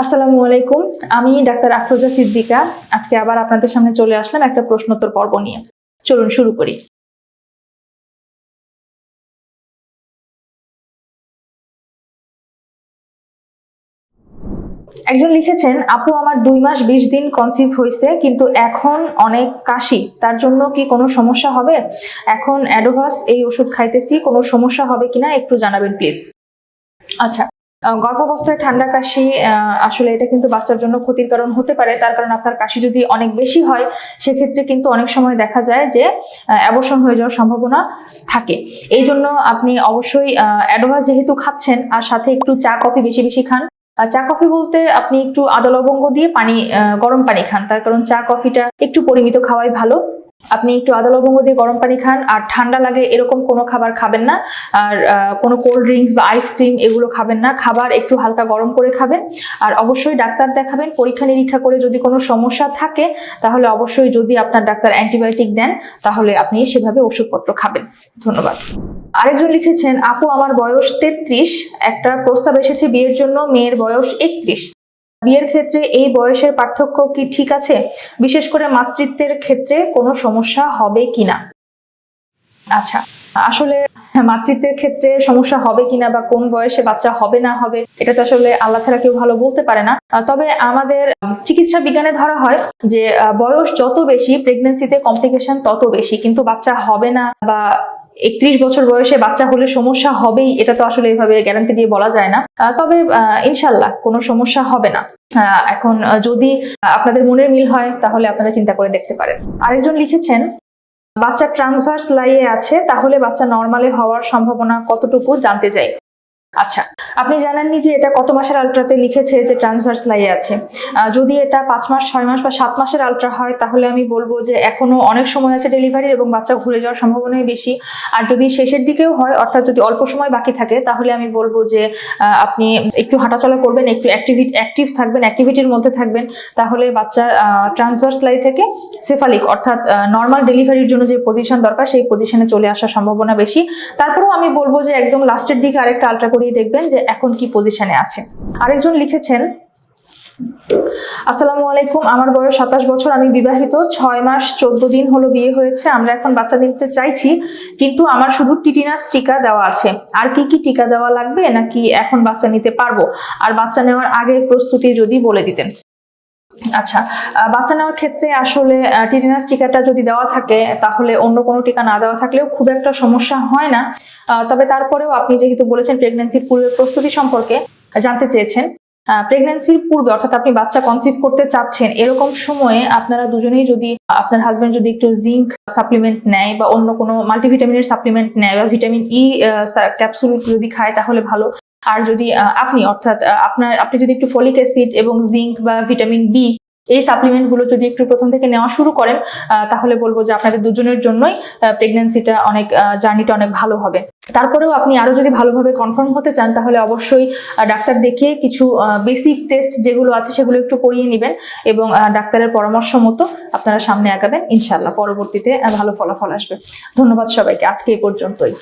আসসালামু আলাইকুম। আমি ডাক্তার আফরোজা সিদ্দিকা। আজকে আবার আপনাদের সামনে চলে আসলাম একটা প্রশ্নোত্তর পর্ব নিয়ে। চলুন শুরু করি। একজন লিখেছেন, আপু আমার 2 মাস 20 দিন কনসিভ হয়েছে, কিন্তু এখন অনেক কাশি, তার জন্য কি কোনো সমস্যা হবে? এখন অ্যাডোভাস এই ওষুধ খাইতেছি, কোনো সমস্যা হবে কিনা একটু জানাবেন প্লিজ। আচ্ছা, গর্ভাবস্থায় ঠান্ডা কাশি আসলে এটা কিন্তু বাচ্চার জন্য ক্ষতির কারণ হতে পারে। তার কারণ আপনার কাশি যদি অনেক বেশি হয় সেক্ষেত্রে কিন্তু অনেক সময় দেখা যায় যে অ্যাবর্শন হয়ে যাওয়ার সম্ভাবনা থাকে। এই জন্য আপনি অবশ্যই অ্যাডোভাস যেহেতু খাচ্ছেন আর সাথে একটু চা কফি বেশি বেশি খান। চা কফি বলতে আপনি একটু আদা লবঙ্গ দিয়ে গরম পানি খান, তার কারণ চা কফিটা একটু পরিমিত খাওয়াই ভালো। আপনি একটু আদা লবঙ্গ দিয়ে গরম পানি খান, আর ঠান্ডা লাগে এরকম কোনো খাবার খাবেন না। আর কোনো কোল্ড ড্রিঙ্কস বা আইসক্রিম এগুলো খাবেন না। খাবার একটু হালকা গরম করে খাবেন। আর অবশ্যই ডাক্তার দেখাবেন, পরীক্ষা নিরীক্ষা করে যদি কোনো সমস্যা থাকে তাহলে অবশ্যই, যদি আপনার ডাক্তার অ্যান্টিবায়োটিক দেন তাহলে আপনি সেভাবে ওষুধপত্র খাবেন। ধন্যবাদ। আরেকজন লিখেছেন, আপু আমার বয়স 33, একটা প্রস্তাব এসেছে বিয়ের জন্য, মেয়ের বয়স 31। বিয়ের ক্ষেত্রে এই বয়সের পার্থক্য কি ঠিক আছে? বিশেষ করে মাতৃত্বের ক্ষেত্রে কোনো সমস্যা হবে কিনা? আচ্ছা, আসলে মাতৃত্বের ক্ষেত্রে সমস্যা হবে কিনা বা কোন বয়সে বাচ্চা হবে না হবে এটা তো আসলে আল্লাহ ছাড়া কেউ ভালো বলতে পারে না। তবে আমাদের চিকিৎসা বিজ্ঞানে ধরা হয় যে বয়স যত বেশি প্রেগন্যান্সিতে কমপ্লিকেশন তত বেশি, কিন্তু বাচ্চা হবে না বা 31 বছর বয়সে বাচ্চা হলে সমস্যা হবেই এটা তো আসলে এইভাবে গ্যারান্টি দিয়ে বলা যায় না। তবে ইনশাল্লাহ কোনো সমস্যা হবে না। এখন যদি আপনাদের মনের মিল হয় তাহলে আপনারা চিন্তা করে দেখতে পারেন। আরেকজন লিখেছেন, বাচ্চা ট্রান্সভার্স লাইয়ে আছে, তাহলে বাচ্চা নরমালে হওয়ার সম্ভাবনা কতটুকু জানতে চাই। আচ্ছা, আপনি জানেননি যে এটা কত মাসের আলট্রাতে লিখেছে যে ট্রান্সভার্স লাইয়ে আছে। যদি এটা 5 মাস 6 মাস বা 7 মাসের আলট্রা হয় তাহলে আমি বলবো যে এখনো অনেক সময় আছে ডেলিভারি এবং বাচ্চা ঘুরে যাওয়ার সম্ভাবনাই বেশি। আর যদি শেষের দিকেও হয়, অর্থাৎ যদি অল্প সময় বাকি থাকে, তাহলে আমি বলবো যে আপনি একটু হাঁটাচলা করবেন, একটু অ্যাক্টিভ থাকবেন, অ্যাক্টিভিটির মধ্যে থাকবেন, তাহলে বাচ্চা ট্রান্সভার্স লাই থেকে সেফালিক অর্থাৎ নর্মাল ডেলিভারির জন্য যে পজিশন দরকার সেই পজিশনে চলে আসার সম্ভাবনা বেশি। তারপরেও আমি বলবো যে একদম লাস্টের দিকে আরেকটা আলট্রা করিয়ে দেখবেন যে এখন কি পজিশনে আছে। আরেকজন লিখেছেন, আসসালামু আলাইকুম, আমার বয়স 27 বছর, আমি বিবাহিত, 6 মাস 14 দিন হলো বিয়ে হয়েছে, আমরা এখন বাচ্চা নিতে চাইছি, কিন্তু আমার শুধু টিটিনাস টিকা দেওয়া আছে, আর কি কি টিকা দেওয়া লাগবে, নাকি এখন বাচ্চা নিতে পারবো? আর বাচ্চা নেওয়ার আগের প্রস্তুতি যদি বলে দিতেন। আচ্ছা, বাচ্চা নেওয়ার ক্ষেত্রে আসলে টিটেনাস টিকাটা যদি দেওয়া থাকে তাহলে অন্য কোনো টিকা না দেওয়া থাকলেও খুব একটা সমস্যা হয় না। তবে তারপরেও আপনি যেহেতু বলেছেন প্রেগন্যান্সির পূর্বে প্রস্তুতি সম্পর্কে জানতে চেয়েছেন, প্রেগন্যান্সির পূর্বে অর্থাৎ আপনি বাচ্চা কনসিভ করতে চাচ্ছেন এরকম সময়ে আপনারা দুজনেই যদি, আপনার হাজবেন্ড যদি একটু জিঙ্ক সাপ্লিমেন্ট নেয় বা অন্য কোনো মাল্টিভিটামিনের সাপ্লিমেন্ট নেয় বা ভিটামিন ই ক্যাপসুল যদি খায় তাহলে ভালো। আর যদি আপনি যদি একটু ফলিক অ্যাসিড এবং জিঙ্ক বা ভিটামিন বি এই সাপ্লিমেন্ট গুলো যদি একটু প্রথম থেকে নেওয়া শুরু করেন তাহলে বলবো যে আপনাদের দুজনের জন্যই প্রেগন্যান্সিটা জার্নিটা অনেক ভালো হবে। তারপরেও আপনি আরো যদি ভালোভাবে কনফার্ম হতে চান তাহলে অবশ্যই ডাক্তার দেখিয়ে কিছু বেসিক টেস্ট যেগুলো আছে সেগুলো একটু করিয়ে নেবেন এবং ডাক্তারের পরামর্শ মতো আপনারা সামনে আগাবেন, ইনশাল্লাহ পরবর্তীতে ভালো ফলাফল আসবে। ধন্যবাদ সবাইকে, আজকে এই পর্যন্তই।